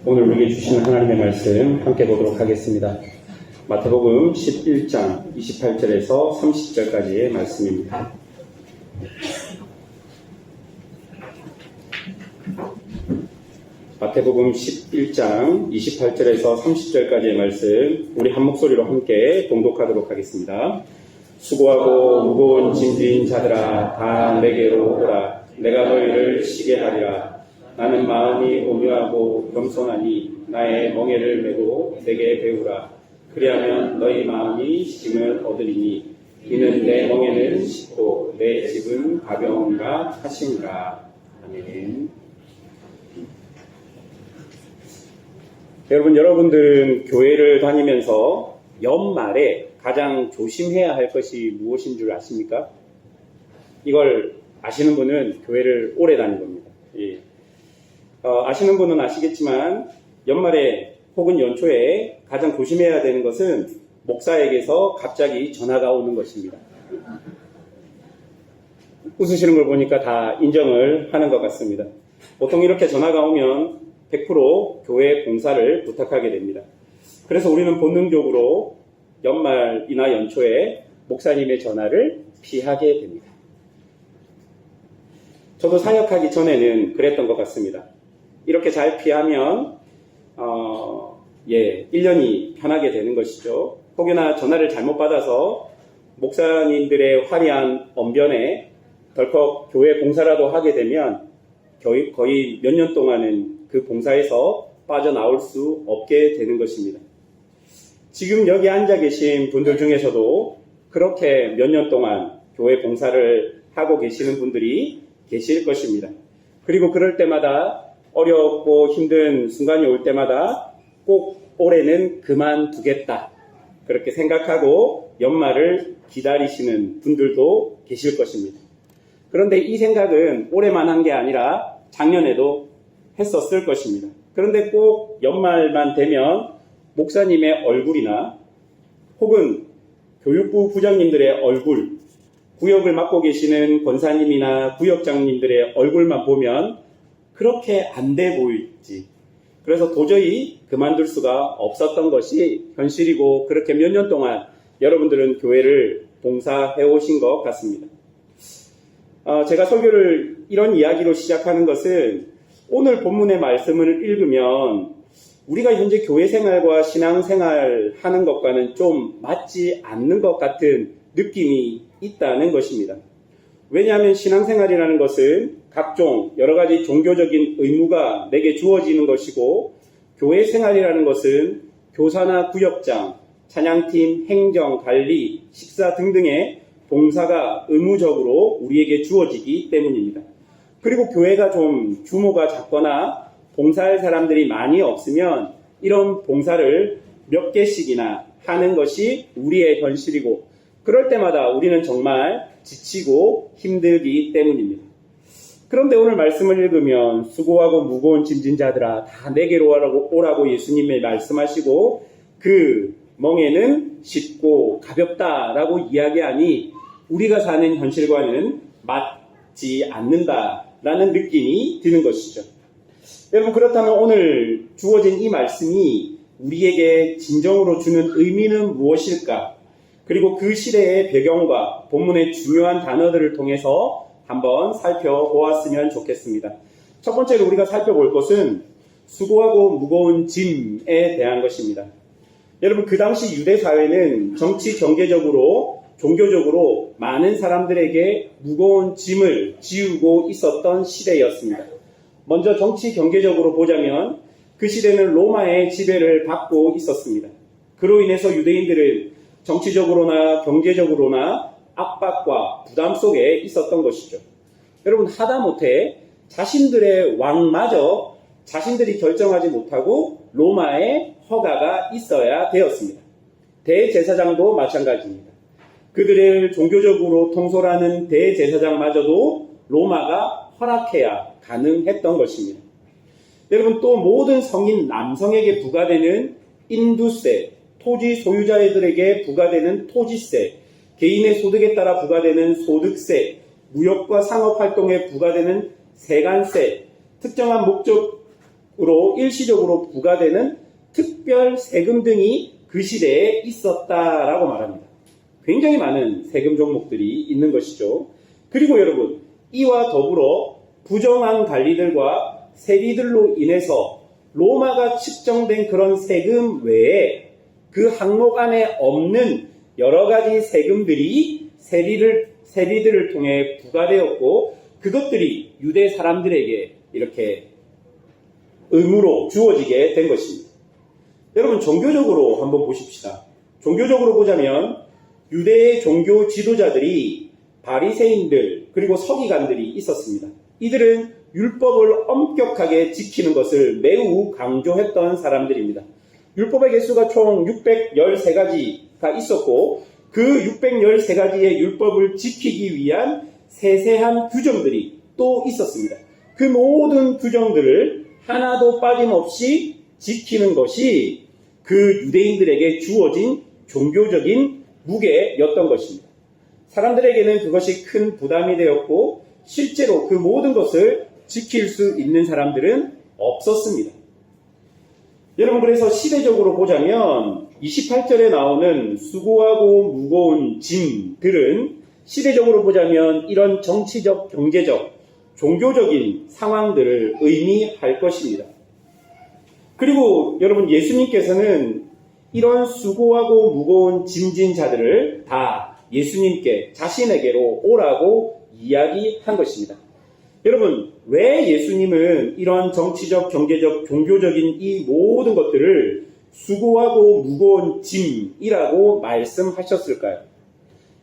오늘 우리에게 주시는 하나님의 말씀 함께 보도록 하겠습니다. 마태복음 11장 28절에서 30절까지의 말씀입니다. 마태복음 11장 28절에서 30절까지의 말씀 우리 한 목소리로 함께 봉독하도록 하겠습니다. 수고하고 무거운 짐진 자들아 다 내게로 오라. 내가 너희를 쉬게 하리라. 나는 마음이 온유하고 겸손하니 나의 멍에를 메고 내게 배우라. 그리하면 너희 마음이 쉼을 얻으리니 이는 내 멍에는 쉽고 내 짐은 가벼운가 하신가. 아멘. 여러분들은 교회를 다니면서 연말에 가장 조심해야 할 것이 무엇인 줄 아십니까? 이걸 아시는 분은 교회를 오래 다닌 겁니다. 예. 아시는 분은 아시겠지만 연말에 혹은 연초에 가장 조심해야 되는 것은 목사에게서 갑자기 전화가 오는 것입니다. 웃으시는 걸 보니까 다 인정을 하는 것 같습니다. 보통 이렇게 전화가 오면 100% 교회 봉사를 부탁하게 됩니다. 그래서 우리는 본능적으로 연말이나 연초에 목사님의 전화를 피하게 됩니다. 저도 사역하기 전에는 그랬던 것 같습니다. 이렇게 잘 피하면 1년이 편하게 되는 것이죠. 혹여나 전화를 잘못 받아서 목사님들의 화려한 언변에 덜컥 교회 봉사라도 하게 되면 거의 몇 년 동안은 그 봉사에서 빠져나올 수 없게 되는 것입니다. 지금 여기 앉아 계신 분들 중에서도 그렇게 몇 년 동안 교회 봉사를 하고 계시는 분들이 계실 것입니다. 그리고 그럴 때마다 어렵고 힘든 순간이 올 때마다 꼭 올해는 그만두겠다 그렇게 생각하고 연말을 기다리시는 분들도 계실 것입니다. 그런데 이 생각은 올해만 한 게 아니라 작년에도 했었을 것입니다. 그런데 꼭 연말만 되면 목사님의 얼굴이나 혹은 교육부 부장님들의 얼굴, 구역을 맡고 계시는 권사님이나 구역장님들의 얼굴만 보면 그렇게 안 돼 보일지, 그래서 도저히 그만둘 수가 없었던 것이 현실이고, 그렇게 몇 년 동안 여러분들은 교회를 봉사해 오신 것 같습니다. 제가 설교를 이런 이야기로 시작하는 것은 오늘 본문의 말씀을 읽으면 우리가 현재 교회 생활과 신앙 생활 하는 것과는 좀 맞지 않는 것 같은 느낌이 있다는 것입니다. 왜냐하면 신앙생활이라는 것은 각종 여러 가지 종교적인 의무가 내게 주어지는 것이고, 교회 생활이라는 것은 교사나 구역장, 찬양팀, 행정, 관리, 식사 등등의 봉사가 의무적으로 우리에게 주어지기 때문입니다. 그리고 교회가 좀 규모가 작거나 봉사할 사람들이 많이 없으면 이런 봉사를 몇 개씩이나 하는 것이 우리의 현실이고, 그럴 때마다 우리는 정말 지치고 힘들기 때문입니다. 그런데 오늘 말씀을 읽으면 수고하고 무거운 짐진 자들아 다 내게로 오라고 예수님이 말씀하시고, 그 멍에는 쉽고 가볍다라고 이야기하니 우리가 사는 현실과는 맞지 않는다라는 느낌이 드는 것이죠. 여러분, 그렇다면 오늘 주어진 이 말씀이 우리에게 진정으로 주는 의미는 무엇일까? 그리고 그 시대의 배경과 본문의 중요한 단어들을 통해서 한번 살펴보았으면 좋겠습니다. 첫 번째로 우리가 살펴볼 것은 수고하고 무거운 짐에 대한 것입니다. 여러분, 그 당시 유대 사회는 정치, 경제적으로, 종교적으로 많은 사람들에게 무거운 짐을 지우고 있었던 시대였습니다. 먼저 정치, 경제적으로 보자면 그 시대는 로마의 지배를 받고 있었습니다. 그로 인해서 유대인들은 정치적으로나 경제적으로나 압박과 부담 속에 있었던 것이죠. 여러분, 하다못해 자신들의 왕마저 자신들이 결정하지 못하고 로마의 허가가 있어야 되었습니다. 대제사장도 마찬가지입니다. 그들을 종교적으로 통솔하는 대제사장마저도 로마가 허락해야 가능했던 것입니다. 여러분, 또 모든 성인 남성에게 부과되는 인두세, 토지 소유자들에게 부과되는 토지세, 개인의 소득에 따라 부과되는 소득세, 무역과 상업활동에 부과되는 세관세, 특정한 목적으로 일시적으로 부과되는 특별 세금 등이 그 시대에 있었다라고 말합니다. 굉장히 많은 세금 종목들이 있는 것이죠. 그리고 여러분, 이와 더불어 부정한 관리들과 세리들로 인해서 로마가 측정된 그런 세금 외에 그 항목 안에 없는 여러 가지 세금들이 세리들을 통해 부과되었고, 그것들이 유대 사람들에게 이렇게 의무로 주어지게 된 것입니다. 여러분, 종교적으로 한번 보십시다. 종교적으로 보자면 유대의 종교 지도자들이 바리새인들 그리고 서기관들이 있었습니다. 이들은 율법을 엄격하게 지키는 것을 매우 강조했던 사람들입니다. 율법의 개수가 총 613가지가 있었고, 그 613가지의 율법을 지키기 위한 세세한 규정들이 또 있었습니다. 그 모든 규정들을 하나도 빠짐없이 지키는 것이 그 유대인들에게 주어진 종교적인 무게였던 것입니다. 사람들에게는 그것이 큰 부담이 되었고, 실제로 그 모든 것을 지킬 수 있는 사람들은 없었습니다. 여러분, 그래서 시대적으로 보자면 28절에 나오는 수고하고 무거운 짐들은 시대적으로 보자면 이런 정치적, 경제적, 종교적인 상황들을 의미할 것입니다. 그리고 여러분, 예수님께서는 이런 수고하고 무거운 짐진 자들을 다 예수님께, 자신에게로 오라고 이야기한 것입니다. 여러분, 왜 예수님은 이런 정치적, 경제적, 종교적인 이 모든 것들을 수고하고 무거운 짐이라고 말씀하셨을까요?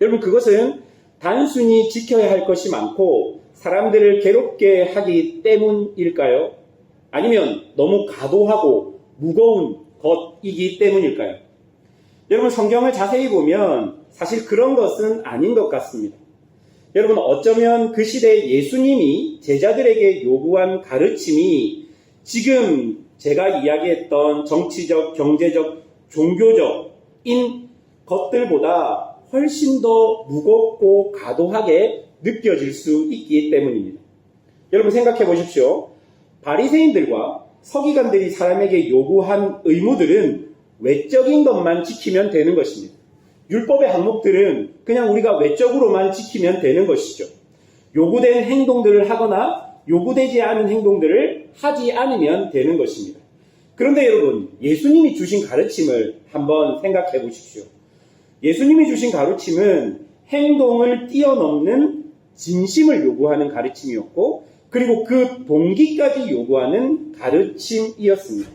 여러분, 그것은 단순히 지켜야 할 것이 많고 사람들을 괴롭게 하기 때문일까요? 아니면 너무 과도하고 무거운 것이기 때문일까요? 여러분, 성경을 자세히 보면 사실 그런 것은 아닌 것 같습니다. 여러분, 어쩌면 그 시대 예수님이 제자들에게 요구한 가르침이 지금 제가 이야기했던 정치적, 경제적, 종교적인 것들보다 훨씬 더 무겁고 과도하게 느껴질 수 있기 때문입니다. 여러분, 생각해 보십시오. 바리새인들과 서기관들이 사람에게 요구한 의무들은 외적인 것만 지키면 되는 것입니다. 율법의 항목들은 그냥 우리가 외적으로만 지키면 되는 것이죠. 요구된 행동들을 하거나 요구되지 않은 행동들을 하지 않으면 되는 것입니다. 그런데 여러분, 예수님이 주신 가르침을 한번 생각해 보십시오. 예수님이 주신 가르침은 행동을 뛰어넘는 진심을 요구하는 가르침이었고, 그리고 그 동기까지 요구하는 가르침이었습니다.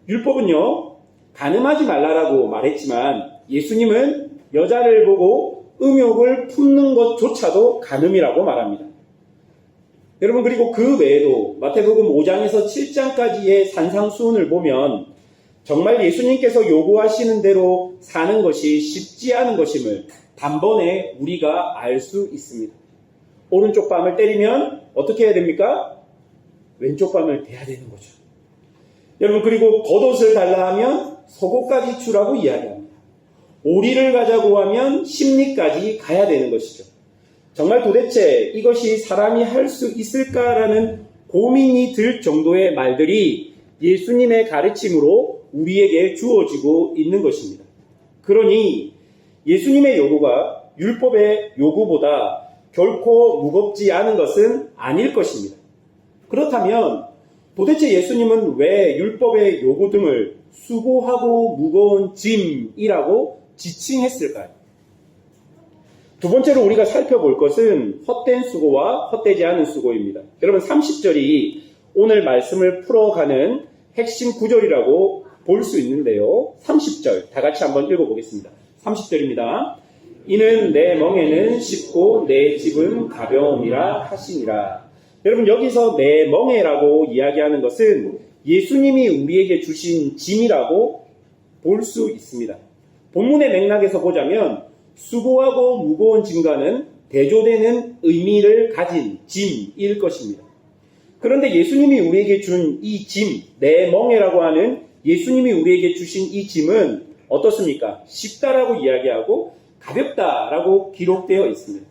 율법은요, 간음하지 말라라고 말했지만 예수님은 여자를 보고 음욕을 품는 것조차도 간음이라고 말합니다. 여러분, 그리고 그 외에도 마태복음 5장에서 7장까지의 산상수훈을 보면 정말 예수님께서 요구하시는 대로 사는 것이 쉽지 않은 것임을 단번에 우리가 알 수 있습니다. 오른쪽 뺨을 때리면 어떻게 해야 됩니까? 왼쪽 뺨을 대야 되는 거죠. 여러분, 그리고 겉옷을 달라 하면 속옷까지 주라고 이야기합니다. 오리를 가자고 하면 심리까지 가야 되는 것이죠. 정말 도대체 이것이 사람이 할 수 있을까라는 고민이 들 정도의 말들이 예수님의 가르침으로 우리에게 주어지고 있는 것입니다. 그러니 예수님의 요구가 율법의 요구보다 결코 무겁지 않은 것은 아닐 것입니다. 그렇다면 도대체 예수님은 왜 율법의 요구 등을 수고하고 무거운 짐이라고 지칭했을까요? 두 번째로 우리가 살펴볼 것은 헛된 수고와 헛되지 않은 수고입니다. 여러분 30절이 오늘 말씀을 풀어가는 핵심 구절이라고 볼 수 있는데요. 30절 다 같이 한번 읽어보겠습니다. 30절입니다. 이는 내 멍에는 쉽고 내 짐은 가벼움이라 하시니라. 여러분 여기서 내 멍에라고 이야기하는 것은 예수님이 우리에게 주신 짐이라고 볼 수 있습니다. 본문의 맥락에서 보자면 수고하고 무거운 짐과는 대조되는 의미를 가진 짐일 것입니다. 그런데 예수님이 우리에게 준 이 짐, 내 멍에라고 하는 예수님이 우리에게 주신 이 짐은 어떻습니까? 쉽다라고 이야기하고 가볍다라고 기록되어 있습니다.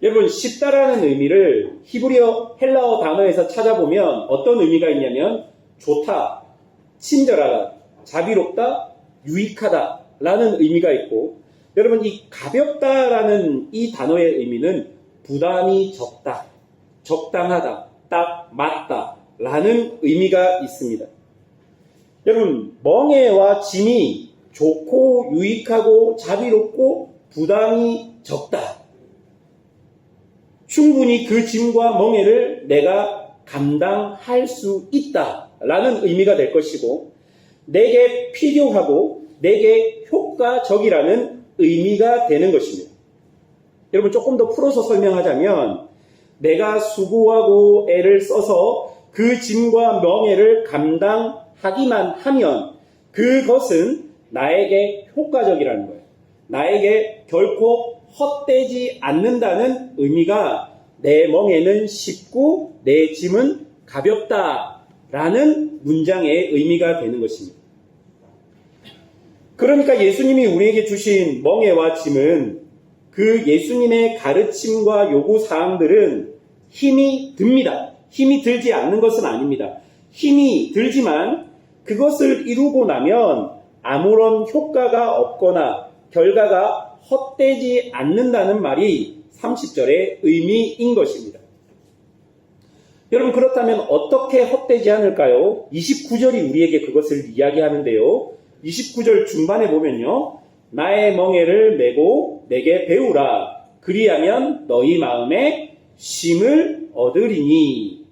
여러분 쉽다라는 의미를 히브리어 헬라어 단어에서 찾아보면 어떤 의미가 있냐면 좋다, 친절하다, 자비롭다, 유익하다 라는 의미가 있고 여러분 이 가볍다라는 이 단어의 의미는 부담이 적다, 적당하다, 딱 맞다 라는 의미가 있습니다. 여러분 멍에와 짐이 좋고 유익하고 자비롭고 부담이 적다. 충분히 그 짐과 멍에를 내가 감당할 수 있다라는 의미가 될 것이고 내게 필요하고 내게 효과적이라는 의미가 되는 것입니다. 여러분 조금 더 풀어서 설명하자면 내가 수고하고 애를 써서 그 짐과 멍에를 감당하기만 하면 그것은 나에게 효과적이라는 거예요. 나에게 결코 헛되지 않는다는 의미가 내 멍에는 쉽고 내 짐은 가볍다라는 문장의 의미가 되는 것입니다. 그러니까 예수님이 우리에게 주신 멍에와 짐은 그 예수님의 가르침과 요구사항들은 힘이 듭니다. 힘이 들지 않는 것은 아닙니다. 힘이 들지만 그것을 이루고 나면 아무런 효과가 없거나 결과가 헛되지 않는다는 말이 30절의 의미인 것입니다. 여러분 그렇다면 어떻게 헛되지 않을까요? 29절이 우리에게 그것을 이야기하는데요. 29절 중반에 보면요. 나의 멍에를 메고 내게 배우라. 그리하면 너희 마음에 쉼을 얻으리니.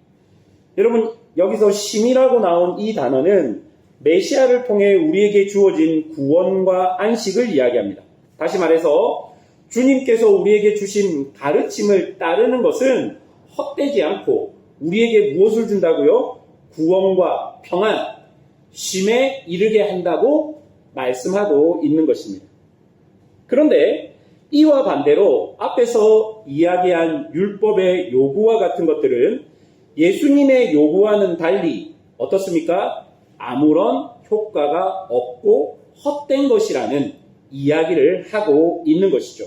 여러분 여기서 쉼이라고 나온 이 단어는 메시아를 통해 우리에게 주어진 구원과 안식을 이야기합니다. 다시 말해서 주님께서 우리에게 주신 가르침을 따르는 것은 헛되지 않고 우리에게 무엇을 준다고요? 구원과 평안, 쉼에 이르게 한다고 말씀하고 있는 것입니다. 그런데 이와 반대로 앞에서 이야기한 율법의 요구와 같은 것들은 예수님의 요구와는 달리 어떻습니까? 아무런 효과가 없고 헛된 것이라는 이야기를 하고 있는 것이죠.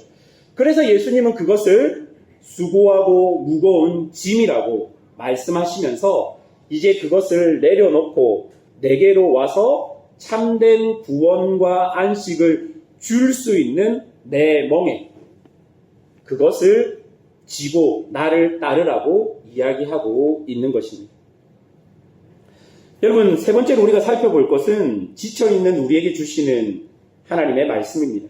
그래서 예수님은 그것을 수고하고 무거운 짐이라고 말씀하시면서 이제 그것을 내려놓고 내게로 와서 참된 구원과 안식을 줄 수 있는 내 멍에 그것을 지고 나를 따르라고 이야기하고 있는 것입니다. 여러분 세 번째로 우리가 살펴볼 것은 지쳐있는 우리에게 주시는 하나님의 말씀입니다.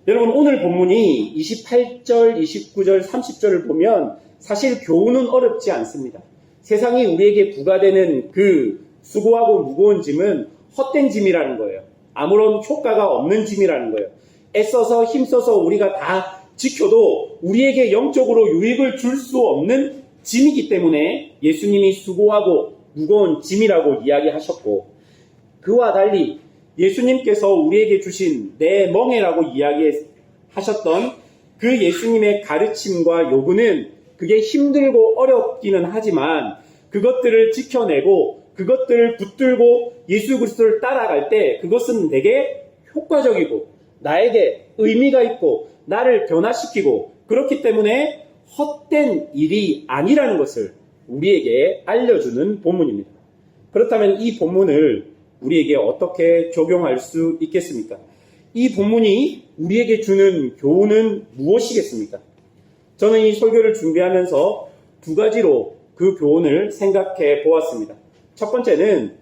여러분 오늘 본문이 28절, 29절, 30절을 보면 사실 교훈은 어렵지 않습니다. 세상이 우리에게 부과되는 그 수고하고 무거운 짐은 헛된 짐이라는 거예요. 아무런 효과가 없는 짐이라는 거예요. 애써서 힘써서 우리가 다 지켜도 우리에게 영적으로 유익을 줄 수 없는 짐이기 때문에 예수님이 수고하고 무거운 짐이라고 이야기하셨고 그와 달리 예수님께서 우리에게 주신 내 멍에라고 이야기하셨던 그 예수님의 가르침과 요구는 그게 힘들고 어렵기는 하지만 그것들을 지켜내고 그것들을 붙들고 예수 그리스도를 따라갈 때 그것은 되게 효과적이고 나에게 의미가 있고 나를 변화시키고 그렇기 때문에 헛된 일이 아니라는 것을 우리에게 알려주는 본문입니다. 그렇다면 이 본문을 우리에게 어떻게 적용할 수 있겠습니까? 이 본문이 우리에게 주는 교훈은 무엇이겠습니까? 저는 이 설교를 준비하면서 두 가지로 그 교훈을 생각해 보았습니다. 첫 번째는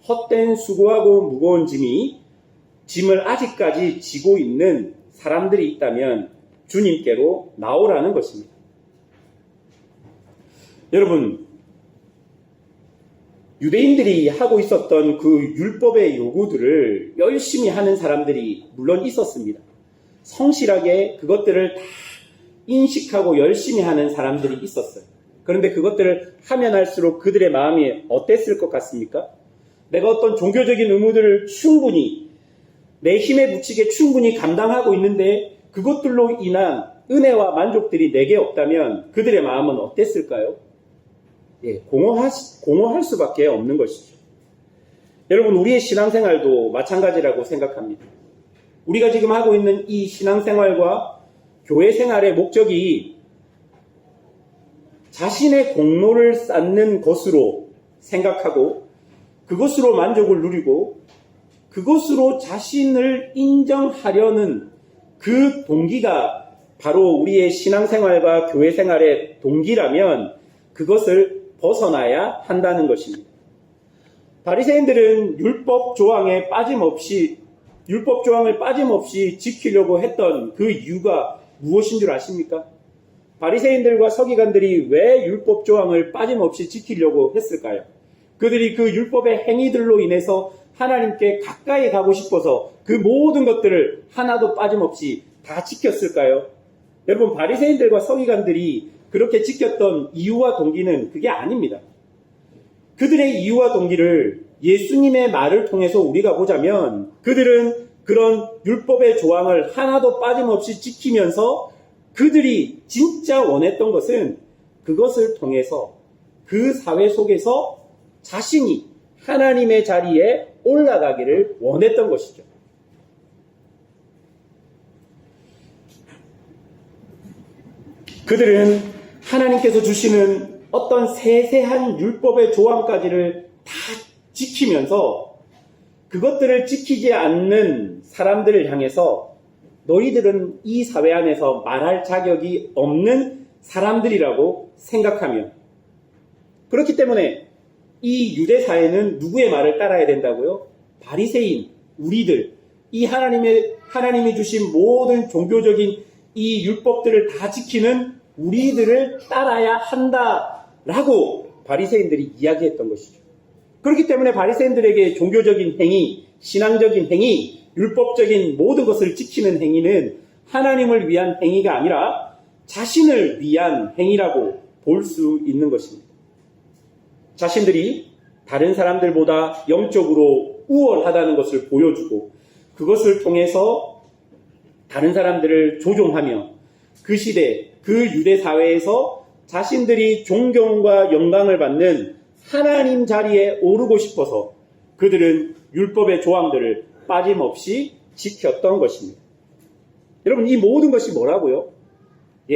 헛된 수고하고 무거운 짐을 아직까지 지고 있는 사람들이 있다면 주님께로 나오라는 것입니다. 여러분, 유대인들이 하고 있었던 그 율법의 요구들을 열심히 하는 사람들이 물론 있었습니다. 성실하게 그것들을 다 인식하고 열심히 하는 사람들이 있었어요. 그런데 그것들을 하면 할수록 그들의 마음이 어땠을 것 같습니까? 내가 어떤 종교적인 의무들을 충분히 내 힘에 부치게 충분히 감당하고 있는데 그것들로 인한 은혜와 만족들이 내게 없다면 그들의 마음은 어땠을까요? 공허할 수밖에 없는 것이죠. 여러분, 우리의 신앙생활도 마찬가지라고 생각합니다. 우리가 지금 하고 있는 이 신앙생활과 교회 생활의 목적이 자신의 공로를 쌓는 것으로 생각하고 그것으로 만족을 누리고 그것으로 자신을 인정하려는 그 동기가 바로 우리의 신앙생활과 교회 생활의 동기라면 그것을 벗어나야 한다는 것입니다. 바리새인들은 율법 조항을 빠짐없이 지키려고 했던 그 이유가 무엇인 줄 아십니까? 바리새인들과 서기관들이 왜 율법 조항을 빠짐없이 지키려고 했을까요? 그들이 그 율법의 행위들로 인해서 하나님께 가까이 가고 싶어서 그 모든 것들을 하나도 빠짐없이 다 지켰을까요? 여러분, 바리새인들과 서기관들이 그렇게 지켰던 이유와 동기는 그게 아닙니다. 그들의 이유와 동기를 예수님의 말을 통해서 우리가 보자면 그들은 그런 율법의 조항을 하나도 빠짐없이 지키면서 그들이 진짜 원했던 것은 그것을 통해서 그 사회 속에서 자신이 하나님의 자리에 올라가기를 원했던 것이죠. 그들은 하나님께서 주시는 어떤 세세한 율법의 조항까지를 다 지키면서 그것들을 지키지 않는 사람들을 향해서 너희들은 이 사회 안에서 말할 자격이 없는 사람들이라고 생각하며, 그렇기 때문에 이 유대 사회는 누구의 말을 따라야 된다고요? 바리새인, 우리들, 이 하나님이 주신 모든 종교적인 이 율법들을 다 지키는 우리들을 따라야 한다라고 바리새인들이 이야기했던 것이죠. 그렇기 때문에 바리새인들에게 종교적인 행위, 신앙적인 행위, 율법적인 모든 것을 지키는 행위는 하나님을 위한 행위가 아니라 자신을 위한 행위라고 볼 수 있는 것입니다. 자신들이 다른 사람들보다 영적으로 우월하다는 것을 보여주고 그것을 통해서 다른 사람들을 조종하며 그 시대, 그 유대 사회에서 자신들이 존경과 영광을 받는 하나님 자리에 오르고 싶어서 그들은 율법의 조항들을 빠짐없이 지켰던 것입니다. 여러분, 이 모든 것이 뭐라고요?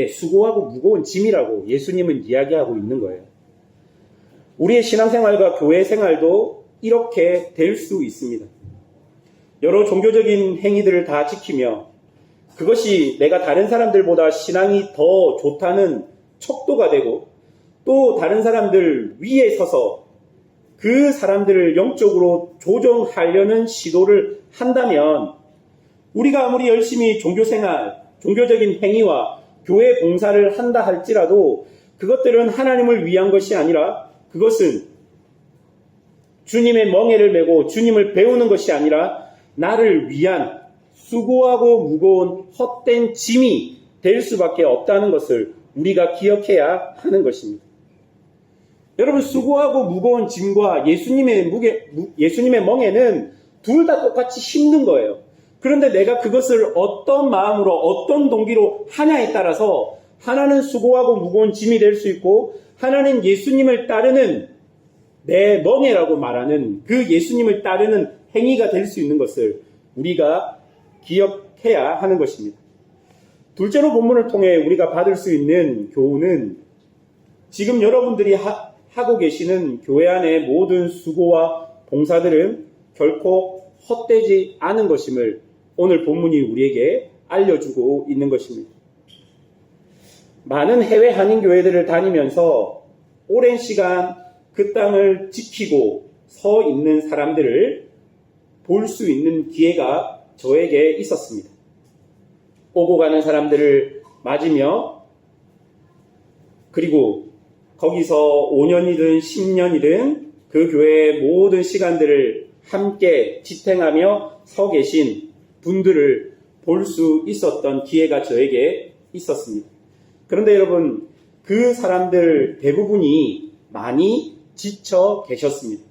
수고하고 무거운 짐이라고 예수님은 이야기하고 있는 거예요. 우리의 신앙생활과 교회 생활도 이렇게 될 수 있습니다. 여러 종교적인 행위들을 다 지키며 그것이 내가 다른 사람들보다 신앙이 더 좋다는 척도가 되고 또 다른 사람들 위에 서서 그 사람들을 영적으로 조정하려는 시도를 한다면 우리가 아무리 열심히 종교생활, 종교적인 행위와 교회 봉사를 한다 할지라도 그것들은 하나님을 위한 것이 아니라 그것은 주님의 멍에를 메고 주님을 배우는 것이 아니라 나를 위한 수고하고 무거운 헛된 짐이 될 수밖에 없다는 것을 우리가 기억해야 하는 것입니다. 여러분, 수고하고 무거운 짐과 예수님의 멍에는 둘 다 똑같이 힘든 거예요. 그런데 내가 그것을 어떤 마음으로 어떤 동기로 하냐에 따라서 하나는 수고하고 무거운 짐이 될 수 있고 하나는 예수님을 따르는 내 멍에라고 말하는 그 예수님을 따르는 행위가 될 수 있는 것을 우리가 기억해야 하는 것입니다. 둘째로 본문을 통해 우리가 받을 수 있는 교훈은 지금 여러분들이 하고 계시는 교회 안의 모든 수고와 봉사들은 결코 헛되지 않은 것임을 오늘 본문이 우리에게 알려주고 있는 것입니다. 많은 해외 한인교회들을 다니면서 오랜 시간 그 땅을 지키고 서 있는 사람들을 볼 수 있는 기회가 저에게 있었습니다. 오고 가는 사람들을 맞으며, 그리고 거기서 5년이든 10년이든 그 교회의 모든 시간들을 함께 지탱하며 서 계신 분들을 볼 수 있었던 기회가 저에게 있었습니다. 그런데 여러분, 그 사람들 대부분이 많이 지쳐 계셨습니다.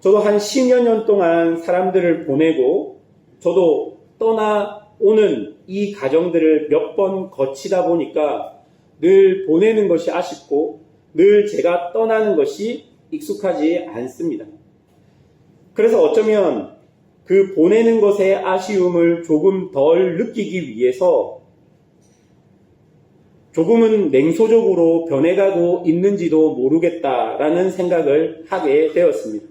저도 한 10여 년 동안 사람들을 보내고 저도 떠나오는 이 과정들을 몇 번 거치다 보니까 늘 보내는 것이 아쉽고 늘 제가 떠나는 것이 익숙하지 않습니다. 그래서 어쩌면 그 보내는 것의 아쉬움을 조금 덜 느끼기 위해서 조금은 냉소적으로 변해가고 있는지도 모르겠다라는 생각을 하게 되었습니다.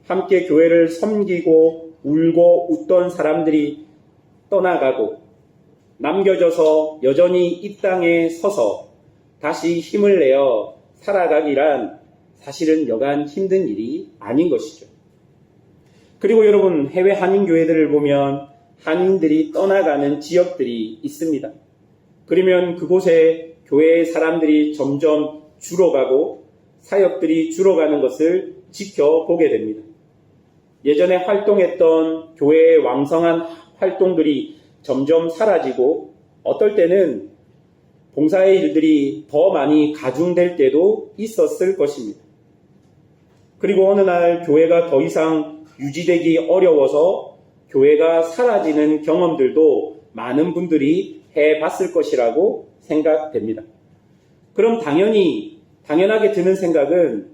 함께 교회를 섬기고 울고 웃던 사람들이 떠나가고 남겨져서 여전히 이 땅에 서서 다시 힘을 내어 살아가기란 사실은 여간 힘든 일이 아닌 것이죠. 그리고 여러분, 해외 한인교회들을 보면 한인들이 떠나가는 지역들이 있습니다. 그러면 그곳에 교회의 사람들이 점점 줄어가고 사역들이 줄어가는 것을 지켜보게 됩니다. 예전에 활동했던 교회의 왕성한 활동들이 점점 사라지고 어떨 때는 봉사의 일들이 더 많이 가중될 때도 있었을 것입니다. 그리고 어느 날 교회가 더 이상 유지되기 어려워서 교회가 사라지는 경험들도 많은 분들이 해봤을 것이라고 생각됩니다. 그럼 당연하게 드는 생각은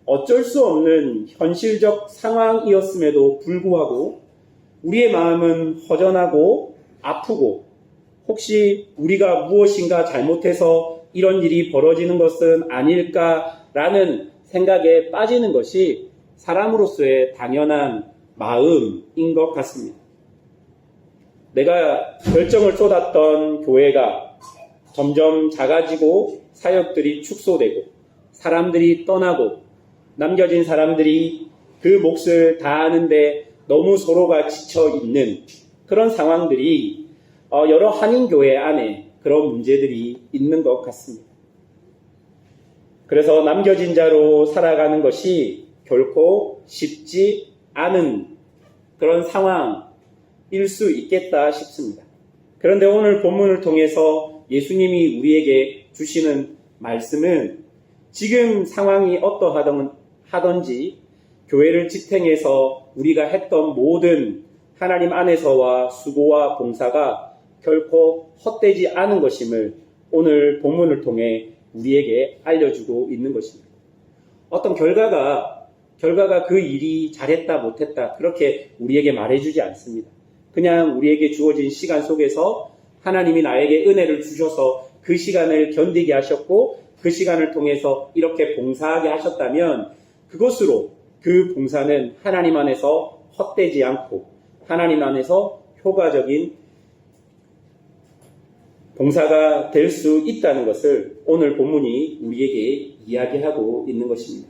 어쩔 수 없는 현실적 상황이었음에도 불구하고 우리의 마음은 허전하고 아프고 혹시 우리가 무엇인가 잘못해서 이런 일이 벌어지는 것은 아닐까라는 생각에 빠지는 것이 사람으로서의 당연한 마음인 것 같습니다. 내가 열정을 쏟았던 교회가 점점 작아지고 사역들이 축소되고 사람들이 떠나고 남겨진 사람들이 그 몫을 다하는데 너무 서로가 지쳐 있는 그런 상황들이 여러 한인교회 안에 그런 문제들이 있는 것 같습니다. 그래서 남겨진 자로 살아가는 것이 결코 쉽지 않은 그런 상황일 수 있겠다 싶습니다. 그런데 오늘 본문을 통해서 예수님이 우리에게 주시는 말씀은 지금 상황이 어떠하던지 교회를 지탱해서 우리가 했던 모든 하나님 안에서와 수고와 봉사가 결코 헛되지 않은 것임을 오늘 본문을 통해 우리에게 알려주고 있는 것입니다. 어떤 결과가 그 일이 잘했다 못했다 그렇게 우리에게 말해주지 않습니다. 그냥 우리에게 주어진 시간 속에서 하나님이 나에게 은혜를 주셔서 그 시간을 견디게 하셨고 그 시간을 통해서 이렇게 봉사하게 하셨다면 그것으로 그 봉사는 하나님 안에서 헛되지 않고 하나님 안에서 효과적인 봉사가 될 수 있다는 것을 오늘 본문이 우리에게 이야기하고 있는 것입니다.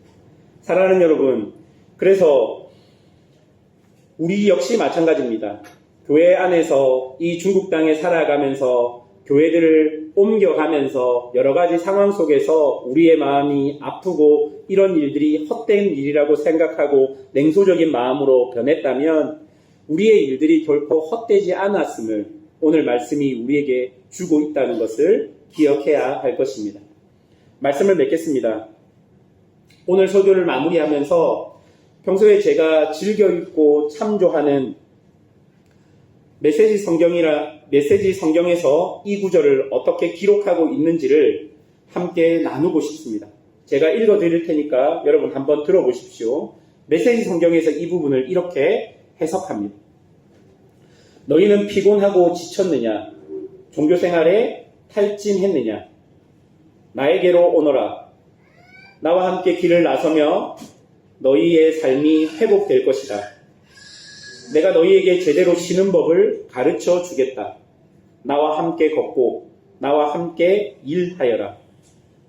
사랑하는 여러분, 그래서 우리 역시 마찬가지입니다. 교회 안에서 이 중국 땅에 살아가면서 교회들을 옮겨가면서 여러 가지 상황 속에서 우리의 마음이 아프고 이런 일들이 헛된 일이라고 생각하고 냉소적인 마음으로 변했다면 우리의 일들이 결코 헛되지 않았음을 오늘 말씀이 우리에게 주고 있다는 것을 기억해야 할 것입니다. 말씀을 맺겠습니다. 오늘 설교를 마무리하면서 평소에 제가 즐겨 읽고 참조하는 메시지 성경에서 이 구절을 어떻게 기록하고 있는지를 함께 나누고 싶습니다. 제가 읽어 드릴 테니까 여러분 한번 들어보십시오. 메시지 성경에서 이 부분을 이렇게 해석합니다. 너희는 피곤하고 지쳤느냐? 종교생활에 탈진했느냐? 나에게로 오너라. 나와 함께 길을 나서며 너희의 삶이 회복될 것이다. 내가 너희에게 제대로 쉬는 법을 가르쳐 주겠다. 나와 함께 걷고 나와 함께 일하여라.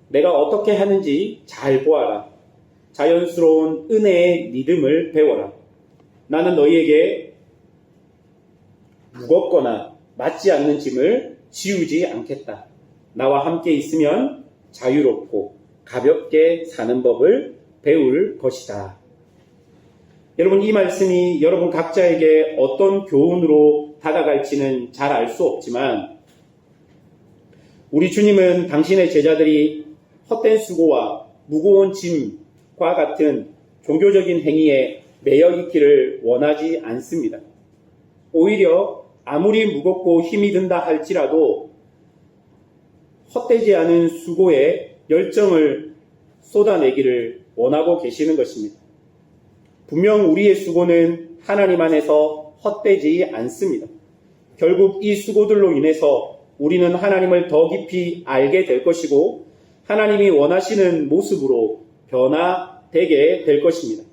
내가 어떻게 하는지 잘 보아라. 자연스러운 은혜의 리듬을 배워라. 나는 너희에게 무겁거나 맞지 않는 짐을 지우지 않겠다. 나와 함께 있으면 자유롭고 가볍게 사는 법을 배울 것이다. 여러분, 이 말씀이 여러분 각자에게 어떤 교훈으로 다가갈지는 잘 알 수 없지만 우리 주님은 당신의 제자들이 헛된 수고와 무거운 짐과 같은 종교적인 행위에 매여 있기를 원하지 않습니다. 오히려 아무리 무겁고 힘이 든다 할지라도 헛되지 않은 수고에 열정을 쏟아내기를 원하고 계시는 것입니다. 분명 우리의 수고는 하나님 안에서 헛되지 않습니다. 결국 이 수고들로 인해서 우리는 하나님을 더 깊이 알게 될 것이고 하나님이 원하시는 모습으로 변화되게 될 것입니다.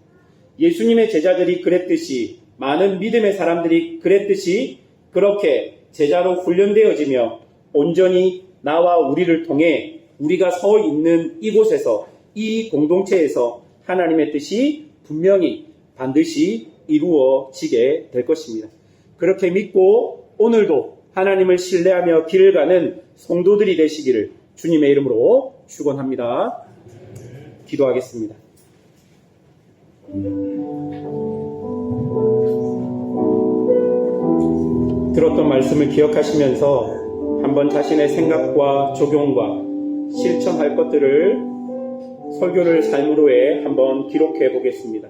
예수님의 제자들이 그랬듯이 많은 믿음의 사람들이 그랬듯이 그렇게 제자로 훈련되어지며 온전히 나와 우리를 통해 우리가 서 있는 이곳에서 이 공동체에서 하나님의 뜻이 분명히 반드시 이루어지게 될 것입니다. 그렇게 믿고 오늘도 하나님을 신뢰하며 길을 가는 성도들이 되시기를 주님의 이름으로 축원합니다. 기도하겠습니다. 들었던 말씀을 기억하시면서 한번 자신의 생각과 적용과 실천할 것들을 설교를 삶으로에 한번 기록해 보겠습니다.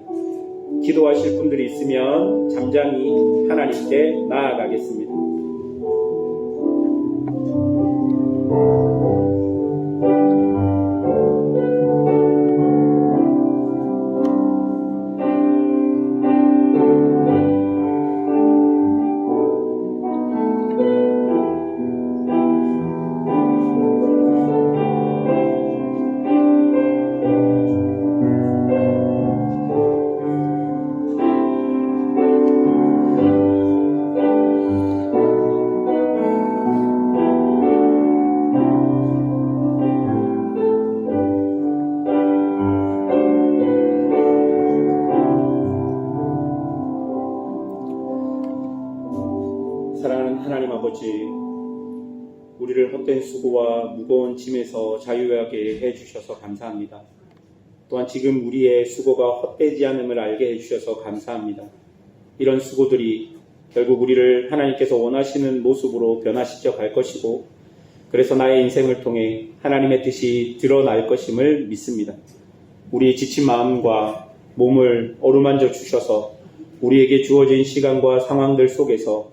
기도하실 분들이 있으면 잠잠히 하나님께 나아가겠습니다. 사랑하는 하나님 아버지, 우리를 헛된 수고와 무거운 짐에서 자유하게 해주셔서 감사합니다. 또한 지금 우리의 수고가 헛되지 않음을 알게 해주셔서 감사합니다. 이런 수고들이 결국 우리를 하나님께서 원하시는 모습으로 변화시켜 갈 것이고 그래서 나의 인생을 통해 하나님의 뜻이 드러날 것임을 믿습니다. 우리의 지친 마음과 몸을 어루만져 주셔서 우리에게 주어진 시간과 상황들 속에서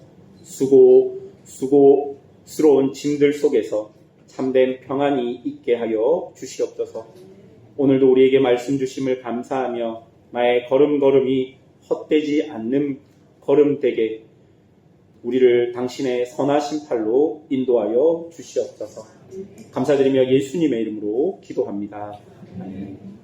수고스러운 짐들 속에서 참된 평안이 있게 하여 주시옵소서. 오늘도 우리에게 말씀 주심을 감사하며 나의 걸음걸음이 헛되지 않는 걸음 되게 우리를 당신의 선하신 팔로 인도하여 주시옵소서. 감사드리며 예수님의 이름으로 기도합니다. 아멘.